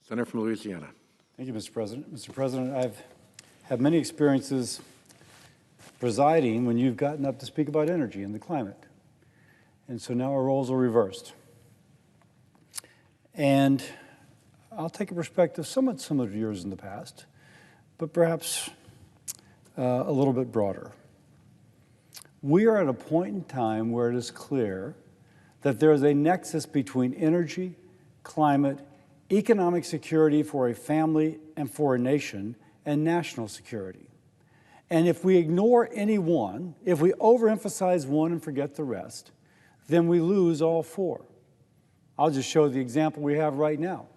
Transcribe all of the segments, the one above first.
Senator from Louisiana. Thank you, Mr. President. Mr. President, I've had many experiences presiding when you've gotten up to speak about energy and the climate. And so now our roles are reversed. And I'll take a perspective somewhat similar to yours in the past, but perhaps a little bit broader. We are at a point in time where it is clear that there is a nexus between energy, climate, economic security for a family and for a nation, and national security. And if we ignore any one, if we overemphasize one and forget the rest, then we lose all four. I'll just show the example we have right now.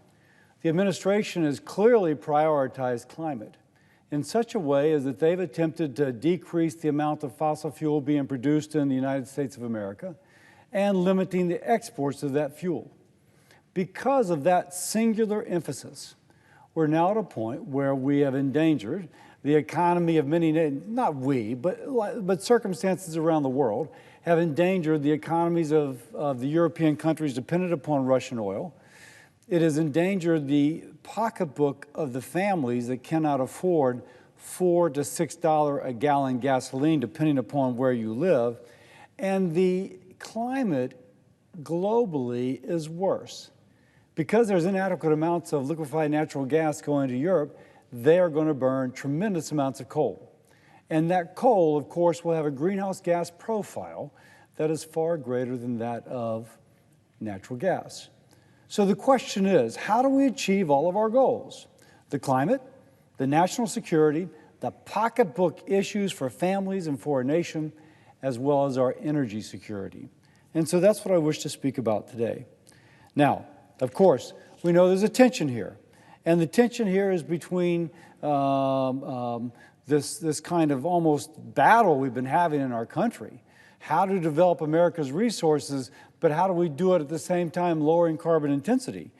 The administration has clearly prioritized climate in such a way as that they've attempted to decrease the amount of fossil fuel being produced in the United States of America and limiting the exports of that fuel. Because of that singular emphasis, we're now at a point where we have endangered the economy of many, not we, but circumstances around the world have endangered the economies of the European countries dependent upon Russian oil. It has endangered the pocketbook of the families that cannot afford $4 to $6 a gallon gasoline, depending upon where you live. And the climate globally is worse. Because there's inadequate amounts of liquefied natural gas going to Europe, they are going to burn tremendous amounts of coal. And that coal, of course, will have a greenhouse gas profile that is far greater than that of natural gas. So the question is, how do we achieve all of our goals? The climate, the national security, the pocketbook issues for families and for a nation, as well as our energy security. And so that's what I wish to speak about today. Now, of course, we know there's a tension here. And the tension here is between this kind of almost battle we've been having in our country. How to develop America's resources, but how do we do it at the same time lowering carbon intensity?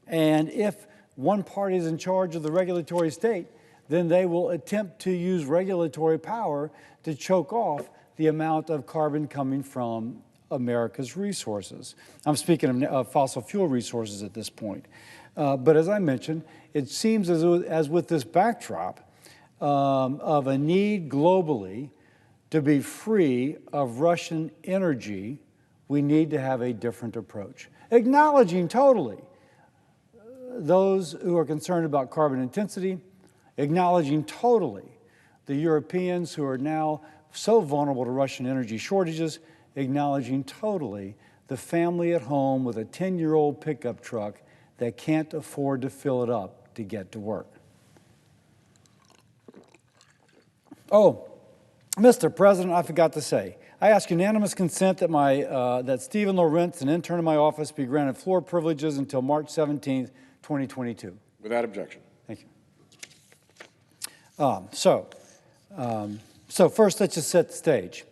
And if one party is in charge of the regulatory state, then they will attempt to use regulatory power to choke off the amount of carbon coming from America's resources. I'm speaking of fossil fuel resources at this point. But as I mentioned, it seems as with this backdrop of a need globally to be free of Russian energy, we need to have a different approach. Acknowledging totally those who are concerned about carbon intensity, acknowledging totally the Europeans who are now so vulnerable to Russian energy shortages, acknowledging totally the family at home with a 10-year-old pickup truck that can't afford to fill it up to get to work. Oh, Mr. President, I forgot to say, I ask unanimous consent that that Stephen Lorentz, an intern in my office, be granted floor privileges until March 17th, 2022. Without objection. Thank you. So first, let's just set the stage.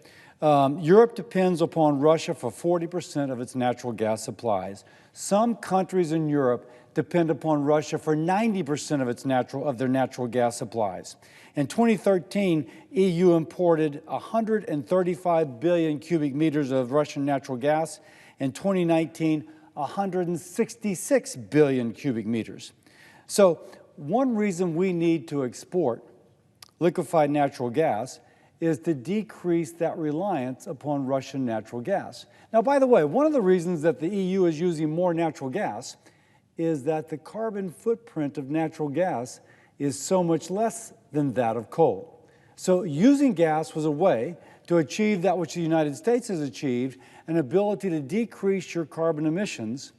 Europe depends upon Russia for 40% of its natural gas supplies. Some countries in Europe depend upon Russia for 90% of their natural gas supplies. In 2013, EU imported 135 billion cubic meters of Russian natural gas. In 2019, 166 billion cubic meters. So one reason we need to export liquefied natural gas is to decrease that reliance upon Russian natural gas. Now, by the way, one of the reasons that the EU is using more natural gas is that the carbon footprint of natural gas is so much less than that of coal. So using gas was a way to achieve that which the United States has achieved, an ability to decrease your carbon emissions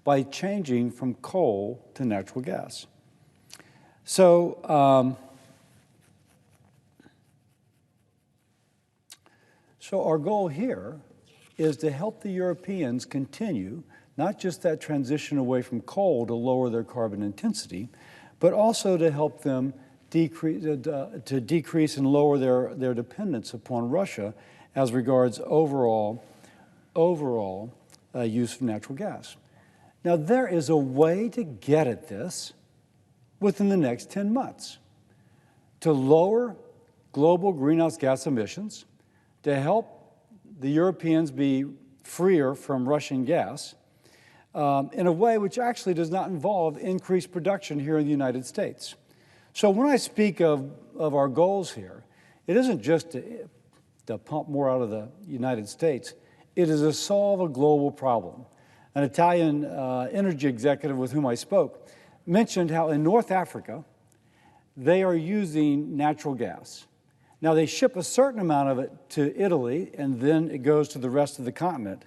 by changing from coal to natural gas. So, our goal here is to help the Europeans continue not just that transition away from coal to lower their carbon intensity, but also to help them decrease and lower their dependence upon Russia as regards overall use of natural gas. Now, there is a way to get at this within the next 10 months to lower global greenhouse gas emissions, to help the Europeans be freer from Russian gas, in a way which actually does not involve increased production here in the United States. So when I speak of our goals here, it isn't just to pump more out of the United States. It is to solve a global problem. An Italian energy executive with whom I spoke mentioned how in North Africa, they are using natural gas. Now, they ship a certain amount of it to Italy, and then it goes to the rest of the continent.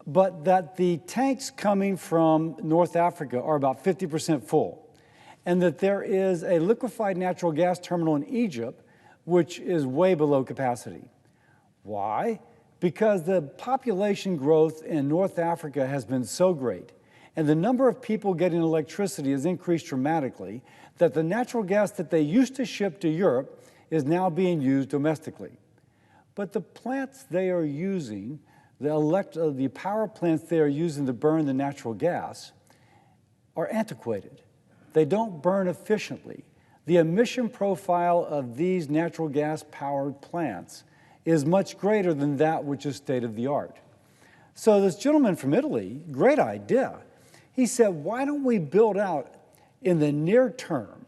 But that the tanks coming from North Africa are about 50% full, and that there is a liquefied natural gas terminal in Egypt which is way below capacity. Why? Because the population growth in North Africa has been so great, and the number of people getting electricity has increased dramatically, that the natural gas that they used to ship to Europe is now being used domestically. But the plants they are using, the power plants they are using to burn the natural gas, are antiquated. They don't burn efficiently. The emission profile of these natural gas-powered plants is much greater than that which is state-of-the-art. So this gentleman from Italy, great idea. He said, why don't we build out in the near term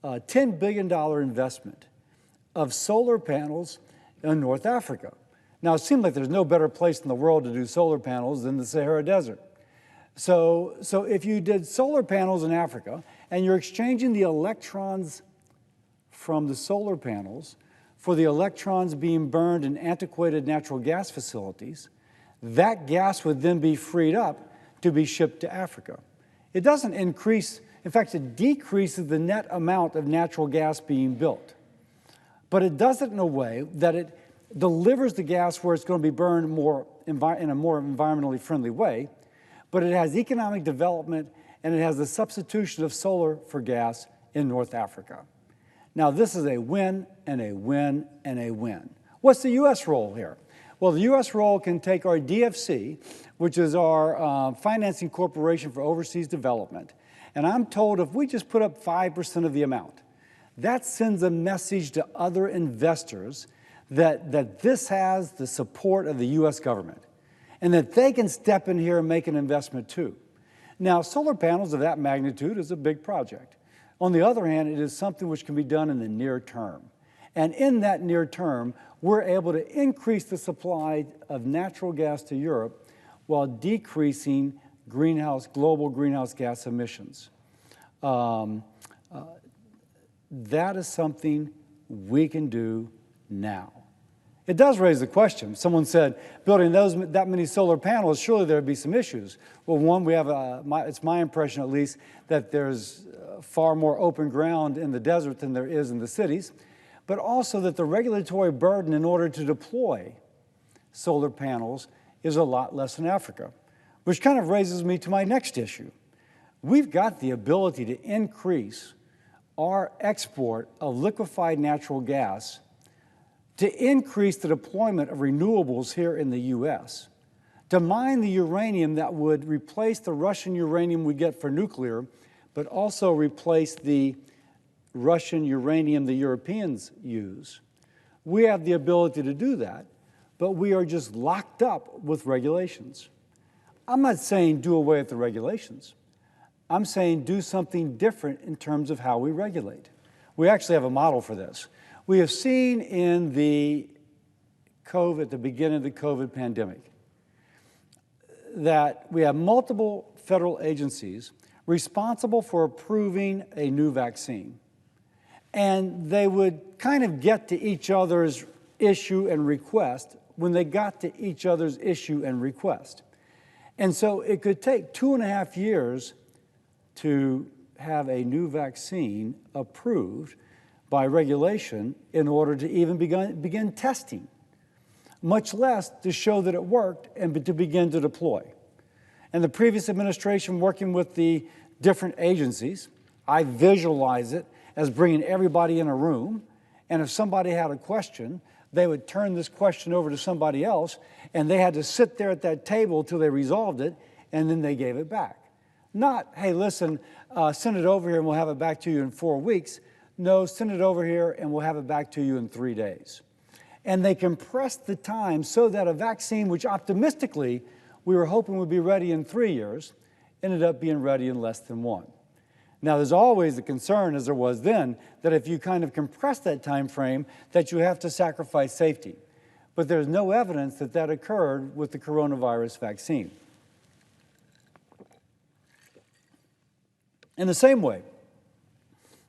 a $10 billion investment of solar panels in North Africa? Now, it seems like there's no better place in the world to do solar panels than the Sahara Desert. So if you did solar panels in Africa and you're exchanging the electrons from the solar panels for the electrons being burned in antiquated natural gas facilities, that gas would then be freed up to be shipped to Africa. It doesn't increase, in fact, it decreases the net amount of natural gas being built. But it does it in a way that it delivers the gas where it's going to be burned in a more environmentally friendly way, but it has economic development and it has the substitution of solar for gas in North Africa. Now, this is a win and a win and a win. What's the U.S. role here? Well, the U.S. role can take our DFC, which is our financing corporation for overseas development, and I'm told if we just put up 5% of the amount, that sends a message to other investors that this has the support of the U.S. government and that they can step in here and make an investment too. Now, solar panels of that magnitude is a big project. On the other hand, it is something which can be done in the near term. And in that near term, we're able to increase the supply of natural gas to Europe while decreasing global greenhouse gas emissions. That is something we can do now. It does raise the question. Someone said, building that many solar panels, surely there would be some issues. Well, one, we have it's my impression at least, that there's far more open ground in the desert than there is in the cities, but also that the regulatory burden in order to deploy solar panels is a lot less in Africa, which kind of raises me to my next issue. We've got the ability to increase our export of liquefied natural gas to increase the deployment of renewables here in the U.S., to mine the uranium that would replace the Russian uranium we get for nuclear, but also replace the Russian uranium the Europeans use. We have the ability to do that, but we are just locked up with regulations. I'm not saying do away with the regulations. I'm saying do something different in terms of how we regulate. We actually have a model for this. We have seen in the beginning of the COVID pandemic, that we have multiple federal agencies responsible for approving a new vaccine. And they would kind of get to each other's issue and request when they got to each other's issue and request. And so it could take 2.5 years to have a new vaccine approved by regulation in order to even begin testing, much less to show that it worked and to begin to deploy. And the previous administration, working with the different agencies, I visualize it as bringing everybody in a room, and if somebody had a question, they would turn this question over to somebody else, and they had to sit there at that table till they resolved it, and then they gave it back. Not, hey, listen, send it over here and we'll have it back to you in 4 weeks. No, send it over here and we'll have it back to you in 3 days. And they compressed the time so that a vaccine, which optimistically we were hoping would be ready in 3 years, ended up being ready in less than 1. Now, there's always the concern, as there was then, that if you kind of compress that time frame, that you have to sacrifice safety. But there's no evidence that that occurred with the coronavirus vaccine. In the same way,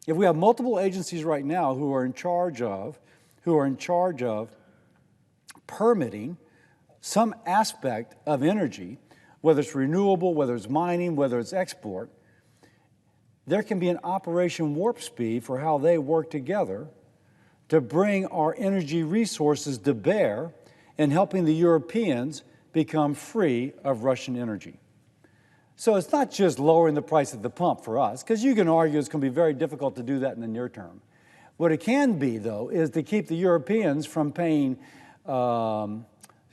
if we have multiple agencies right now who are in charge of permitting some aspect of energy, whether it's renewable, whether it's mining, whether it's export, there can be an Operation Warp Speed for how they work together to bring our energy resources to bear in helping the Europeans become free of Russian energy. So it's not just lowering the price at the pump for us, because you can argue it's going to be very difficult to do that in the near term. What it can be, though, is to keep the Europeans from paying,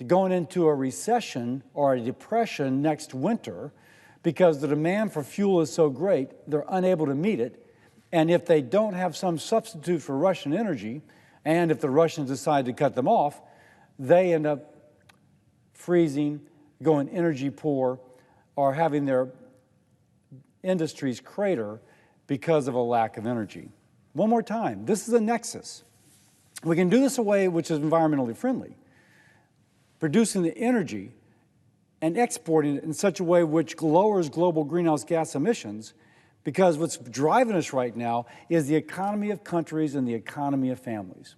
going into a recession or a depression next winter, because the demand for fuel is so great, they're unable to meet it. And if they don't have some substitute for Russian energy, and if the Russians decide to cut them off, they end up freezing, going energy poor, or having their industries crater because of a lack of energy. One more time, this is a nexus. We can do this in a way which is environmentally friendly, producing the energy and exporting it in such a way which lowers global greenhouse gas emissions, because what's driving us right now is the economy of countries and the economy of families.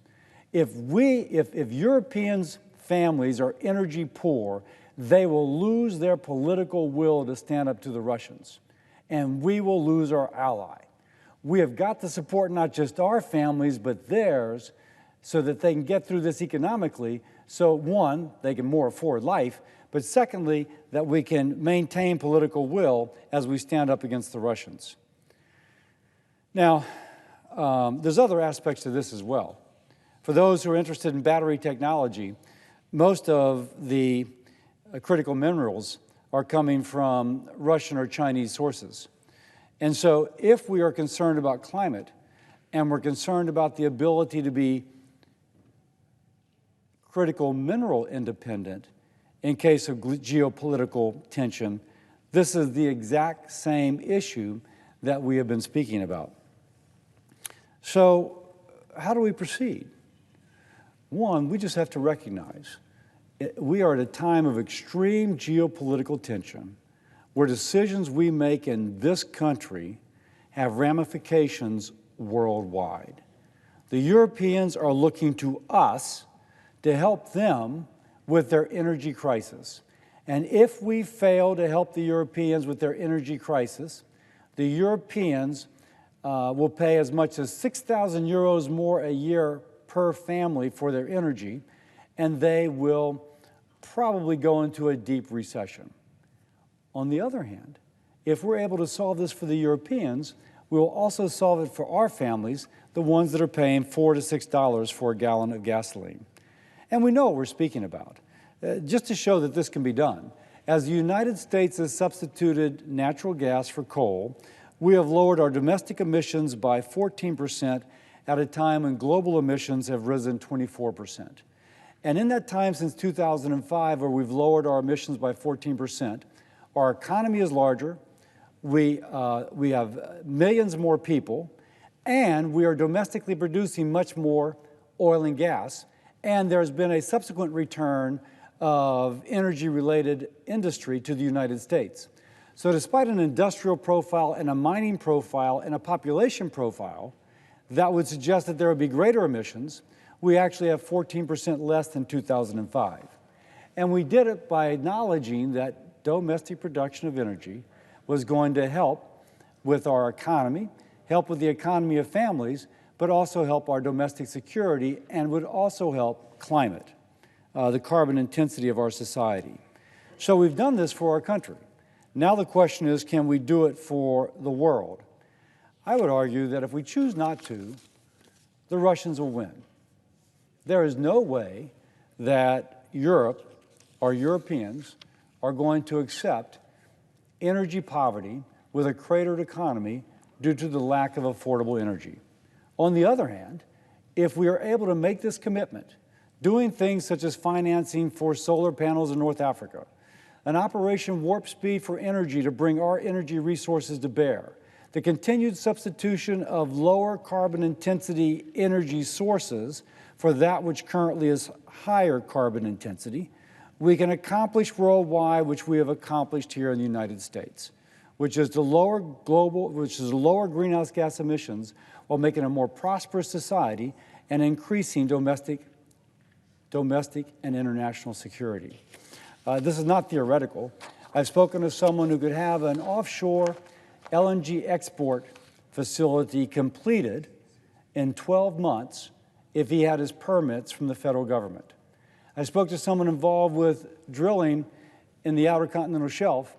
If Europeans' families are energy poor, they will lose their political will to stand up to the Russians, and we will lose our ally. We have got to support not just our families, but theirs, so that they can get through this economically, so one, they can more afford life, but secondly, that we can maintain political will as we stand up against the Russians. Now, there's other aspects to this as well. For those who are interested in battery technology, most of the critical minerals are coming from Russian or Chinese sources. And so if we are concerned about climate, and we're concerned about the ability to be critical mineral independent in case of geopolitical tension, this is the exact same issue that we have been speaking about. So how do we proceed? One, we just have to recognize we are at a time of extreme geopolitical tension where decisions we make in this country have ramifications worldwide. The Europeans are looking to us to help them with their energy crisis. And if we fail to help the Europeans with their energy crisis, the Europeans will pay as much as 6,000 euros more a year per family for their energy, and they will probably go into a deep recession. On the other hand, if we're able to solve this for the Europeans, we will also solve it for our families, the ones that are paying $4 to $6 for a gallon of gasoline. And we know what we're speaking about. Just to show that this can be done, as the United States has substituted natural gas for coal, we have lowered our domestic emissions by 14% at a time when global emissions have risen 24%. And in that time since 2005, where we've lowered our emissions by 14%, our economy is larger, we have millions more people, and we are domestically producing much more oil and gas, and there's been a subsequent return of energy-related industry to the United States. So despite an industrial profile and a mining profile and a population profile that would suggest that there would be greater emissions, we actually have 14% less than 2005. And we did it by acknowledging that domestic production of energy was going to help with our economy, help with the economy of families, but also help our domestic security and would also help climate, the carbon intensity of our society. So we've done this for our country. Now the question is, can we do it for the world? I would argue that if we choose not to, the Russians will win. There is no way that Europe or Europeans are going to accept energy poverty with a cratered economy due to the lack of affordable energy. On the other hand, if we are able to make this commitment, doing things such as financing for solar panels in North Africa, an Operation Warp Speed for energy to bring our energy resources to bear, the continued substitution of lower carbon intensity energy sources for that which currently is higher carbon intensity, we can accomplish worldwide, which we have accomplished here in the United States, which is to lower greenhouse gas emissions while making a more prosperous society and increasing domestic and international security. This is not theoretical. I've spoken to someone who could have an offshore LNG export facility completed in 12 months if he had his permits from the federal government. I spoke to someone involved with drilling in the Outer Continental Shelf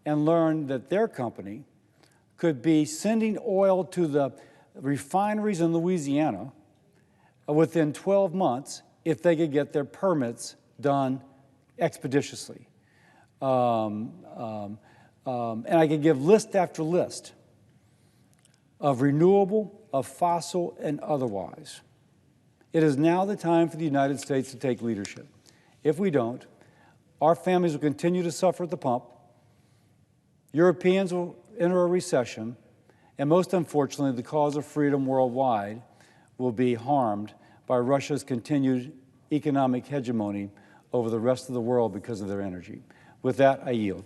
and learned that their company could be sending oil to the refineries in Louisiana within 12 months if they could get their permits done expeditiously. And I could give list after list of renewable, of fossil, and otherwise. It is now the time for the United States to take leadership. If we don't, our families will continue to suffer at the pump, Europeans will enter a recession, and most unfortunately, the cause of freedom worldwide will be harmed by Russia's continued economic hegemony over the rest of the world because of their energy. With that, I yield.